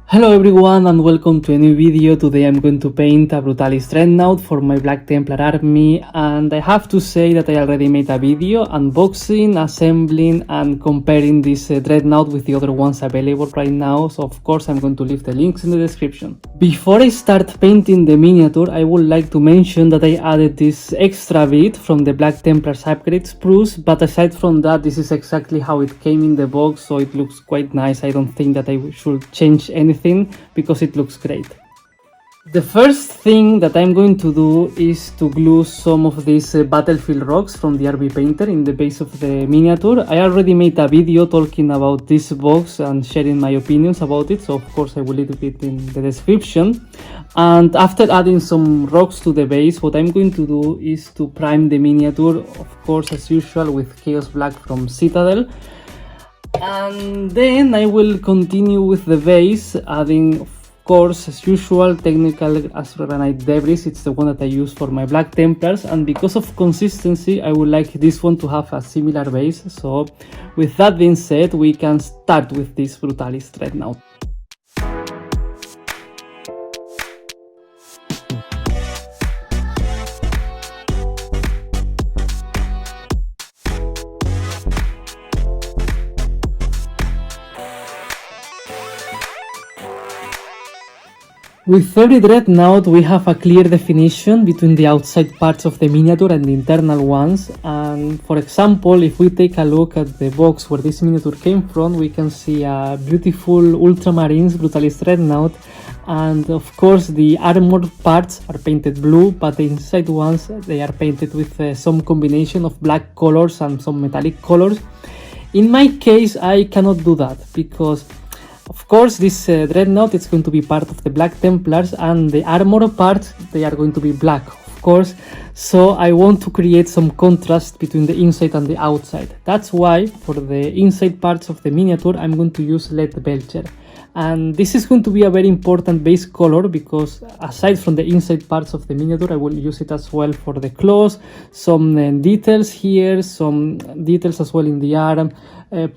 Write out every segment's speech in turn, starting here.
Hello everyone and welcome to a new video. Today I'm going to paint a Brutalis Dreadnought for my Black Templar army, and I have to say that I already made a video unboxing, assembling and comparing this Dreadnought with the other ones available right now, so of course I'm going to leave the links in the description. Before I start painting the miniature, I would like to mention that I added this extra bit from the Black Templars upgrade spruce, but aside from that, this is exactly how it came in the box, so it looks quite nice. I don't think that I should change anything because it looks great. The first thing that I'm going to do is to glue some of these battlefield rocks from the RB painter in the base of the miniature. I already made a video talking about this box and sharing my opinions about it, so of course I will leave it in the description. And after adding some rocks to the base, what I'm going to do is to prime the miniature, of course as usual with Chaos Black from Citadel. And then I will continue with the base, adding of course as usual technical Granite debris. It's the one that I use for my Black Templars, and because of consistency I would like this one to have a similar base. So with that being said, we can start with this Brutalis Dreadnought. With every Dreadnought we have a clear definition between the outside parts of the miniature and the internal ones, and for example if we take a look at the box where this miniature came from, we can see a beautiful Ultramarines Brutalis Dreadnought, and of course the armored parts are painted blue, but the inside ones they are painted with some combination of black colors and some metallic colors. In my case I cannot do that because of course this Dreadnought is going to be part of the Black Templars, and the armor parts they are going to be black of course, so I want to create some contrast between the inside and the outside. That's why for the inside parts of the miniature I'm going to use Lead Belcher, and this is going to be a very important base color because aside from the inside parts of the miniature I will use it as well for the claws, some details here, some details as well in the arm,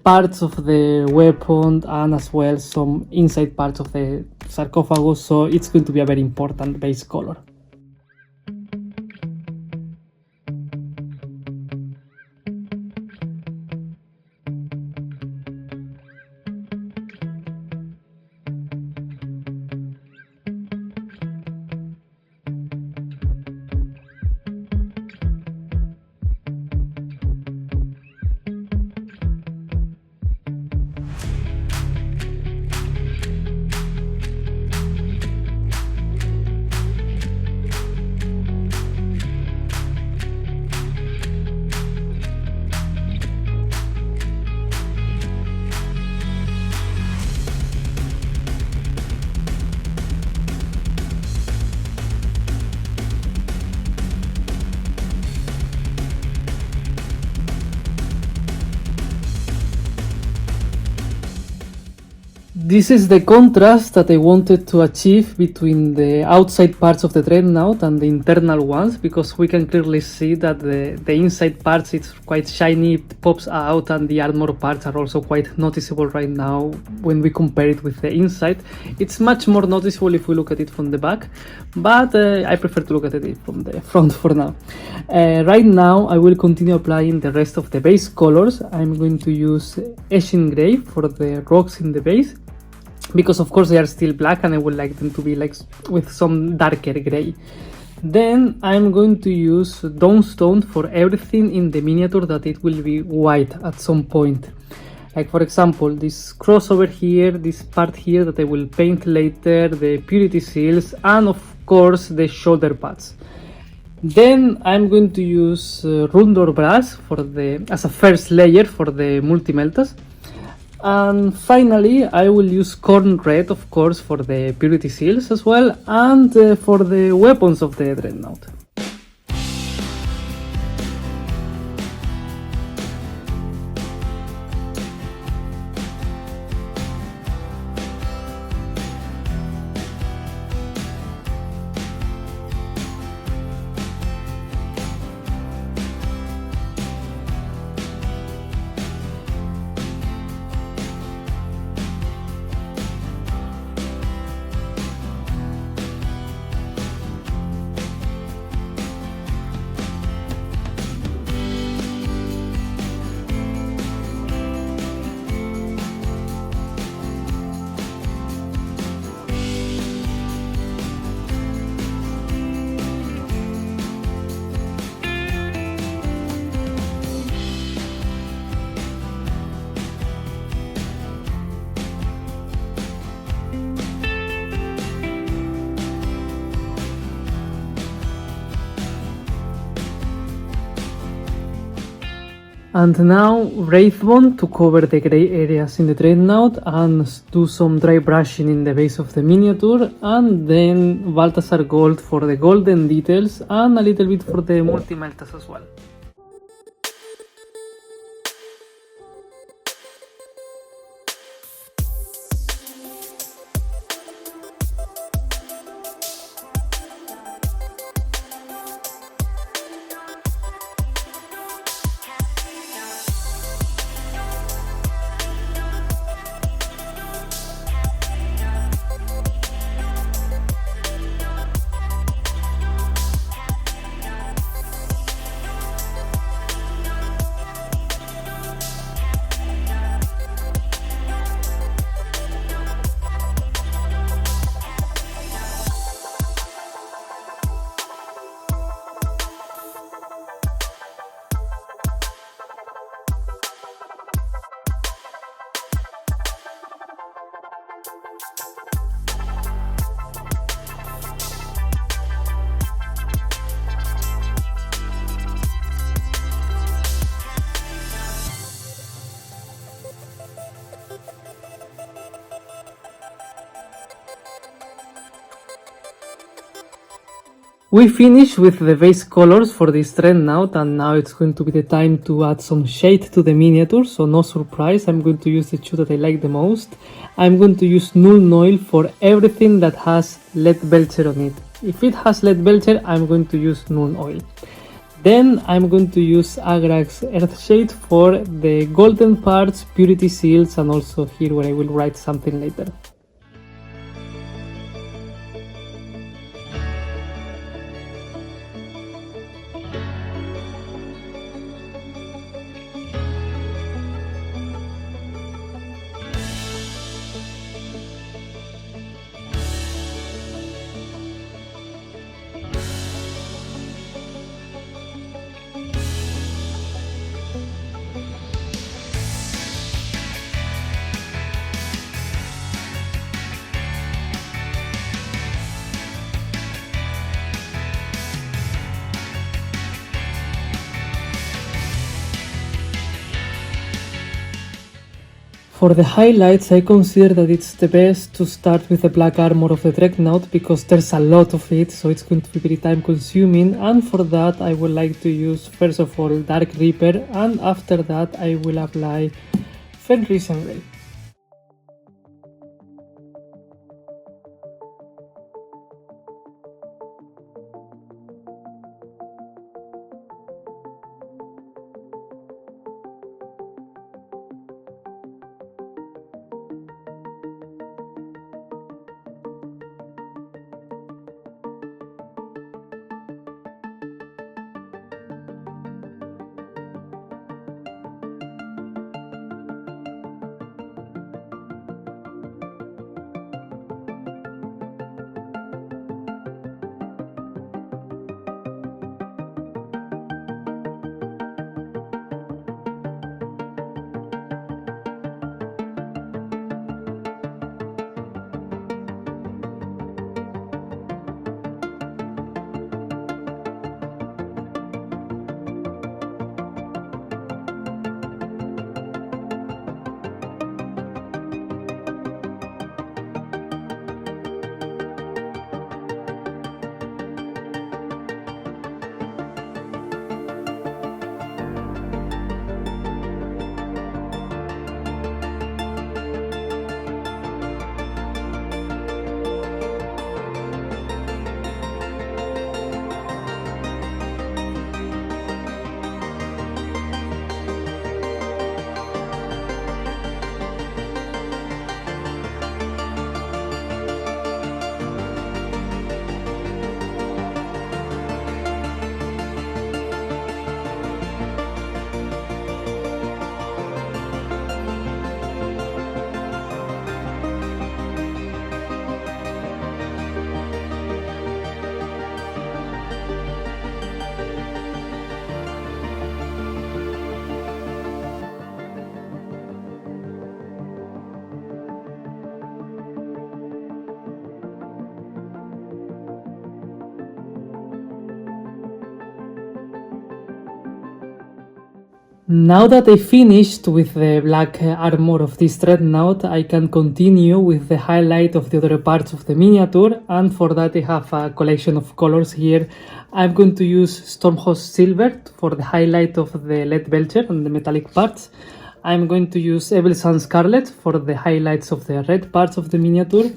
parts of the weapon, and as well some inside parts of the sarcophagus, so it's going to be a very important base color. This is the contrast that I wanted to achieve between the outside parts of the Dreadnought and the internal ones, because we can clearly see that the inside parts it's quite shiny, it pops out, and the armor parts are also quite noticeable right now when we compare it with the inside. It's much more noticeable if we look at it from the back, but I prefer to look at it from the front for now. Right now I will continue applying the rest of the base colors. I'm going to use Ashen Grey for the rocks in the base, because of course they are still black and I would like them to be like with some darker gray. Then I'm going to use Dawnstone for everything in the miniature that it will be white at some point. Like for example this crossover here, this part here that I will paint later, the purity seals, and of course the shoulder pads. Then I'm going to use Rundor Brass for as a first layer for the multi-meltas. And finally I will use Corn Red of course for the purity seals as well, and for the weapons of the Dreadnought. And now Wraithbone to cover the grey areas in the Dreadnought and do some dry brushing in the base of the miniature, and then Balthasar Gold for the golden details and a little bit for the multi-meltas as well. We finished with the base colors for this Dreadnought, and now it's going to be the time to add some shade to the miniature, so no surprise, I'm going to use the two that I like the most. I'm going to use Nuln Oil for everything that has Lead Belcher on it. If it has Lead Belcher, I'm going to use Nuln Oil. Then I'm going to use Agrax Earthshade for the golden parts, purity seals, and also here where I will write something later. For the highlights, I consider that it's the best to start with the black armor of the Dreadnought because there's a lot of it, so it's going to be very time consuming, and for that I would like to use first of all Dark Reaper, and after that I will apply Fenris Grey. Now that I finished with the black armor of this Dreadnought, I can continue with the highlight of the other parts of the miniature, and for that I have a collection of colors here. I'm going to use Stormhost Silver for the highlight of the lead belcher and the metallic parts. I'm going to use Evil Sun Scarlet for the highlights of the red parts of the miniature.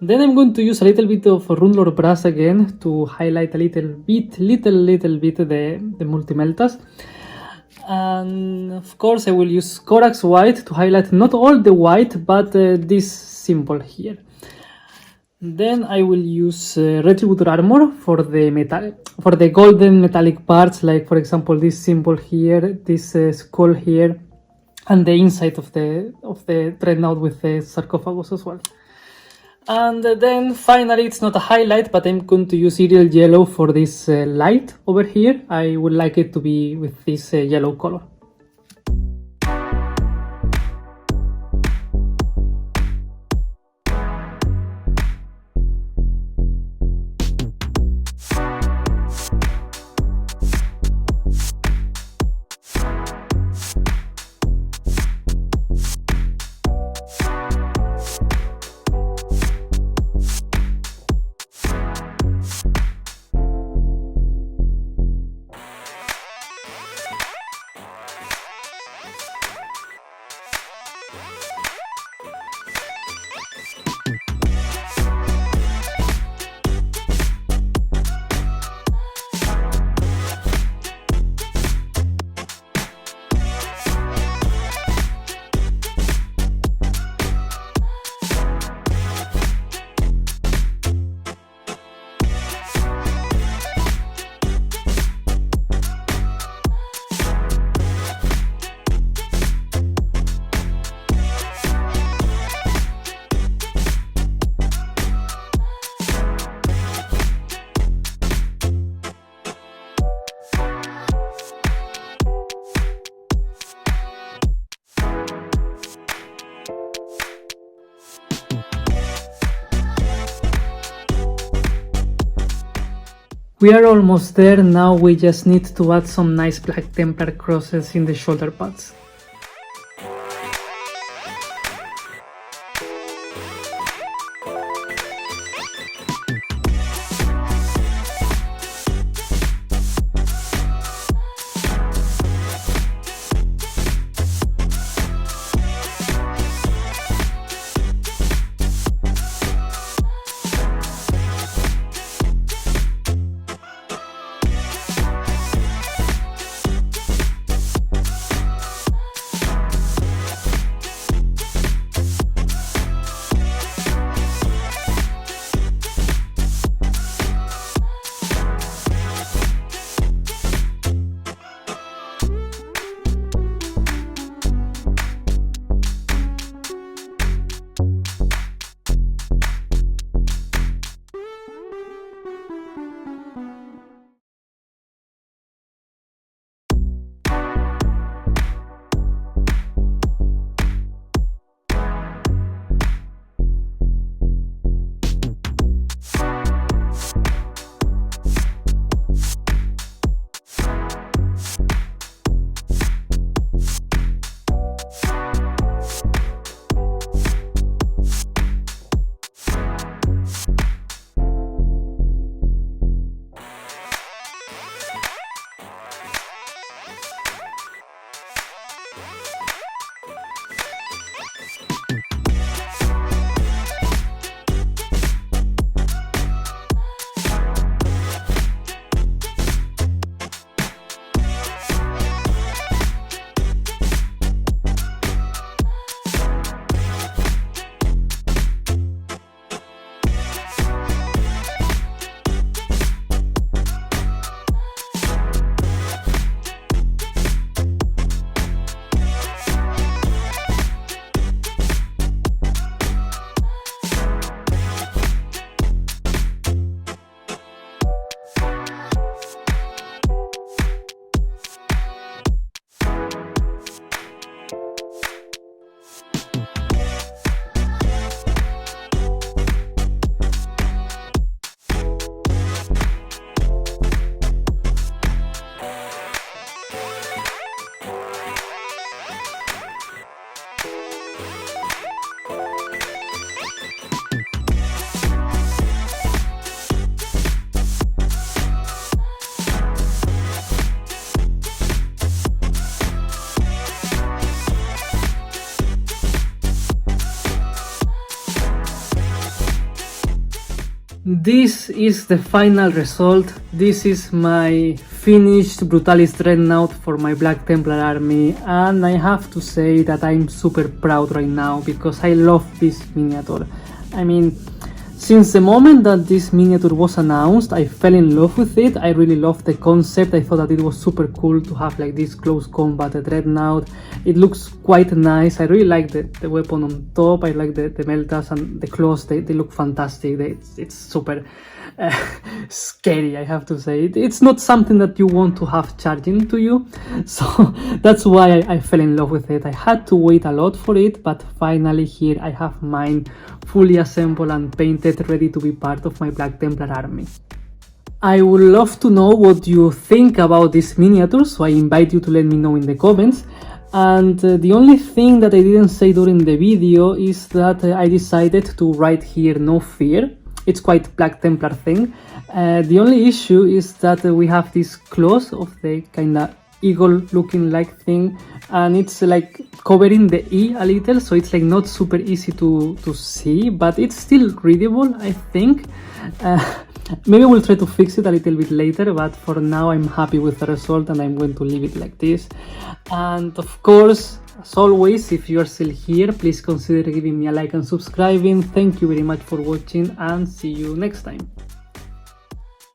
Then I'm going to use a little bit of Runelord Brass again to highlight a little bit the multi-meltas. And of course I will use Corax White to highlight not all the white, but this symbol here. Then I will use Retributor Armor for the golden metallic parts, like for example this symbol here, this skull here, and the inside of the Dreadnought with the sarcophagus as well. And then finally, it's not a highlight, but I'm going to use Ethereal Yellow for this light over here. I would like it to be with this yellow color. We are almost there. Now we just need to add some nice Black Templar crosses in the shoulder pads. This is the final result. This is my finished Brutalis Dreadnought for my Black Templar army, and I have to say that I'm super proud right now because I love this miniature. I mean, since the moment that this miniature was announced, I fell in love with it. I really loved the concept. I thought that it was super cool to have like this close combat Dreadnought. It looks quite nice. I really like the weapon on top. I like the meltas and the claws. They look fantastic. It's super scary, I have to say. It's not something that you want to have charging to you, so that's why I fell in love with it. I had to wait a lot for it, but finally here I have mine fully assembled and painted, ready to be part of my Black Templar army. I would love to know what you think about this miniature, so I invite you to let me know in the comments. And the only thing that I didn't say during the video is that I decided to write here "no fear." It's quite Black Templar thing. The only issue is that we have this claws of the kinda eagle looking like thing, and it's like covering the E a little, so it's like not super easy to see, but it's still readable, I think. Maybe we'll try to fix it a little bit later, but for now I'm happy with the result and I'm going to leave it like this. And of course, as always, if you are still here, please consider giving me a like and subscribing. Thank you very much for watching and see you next time.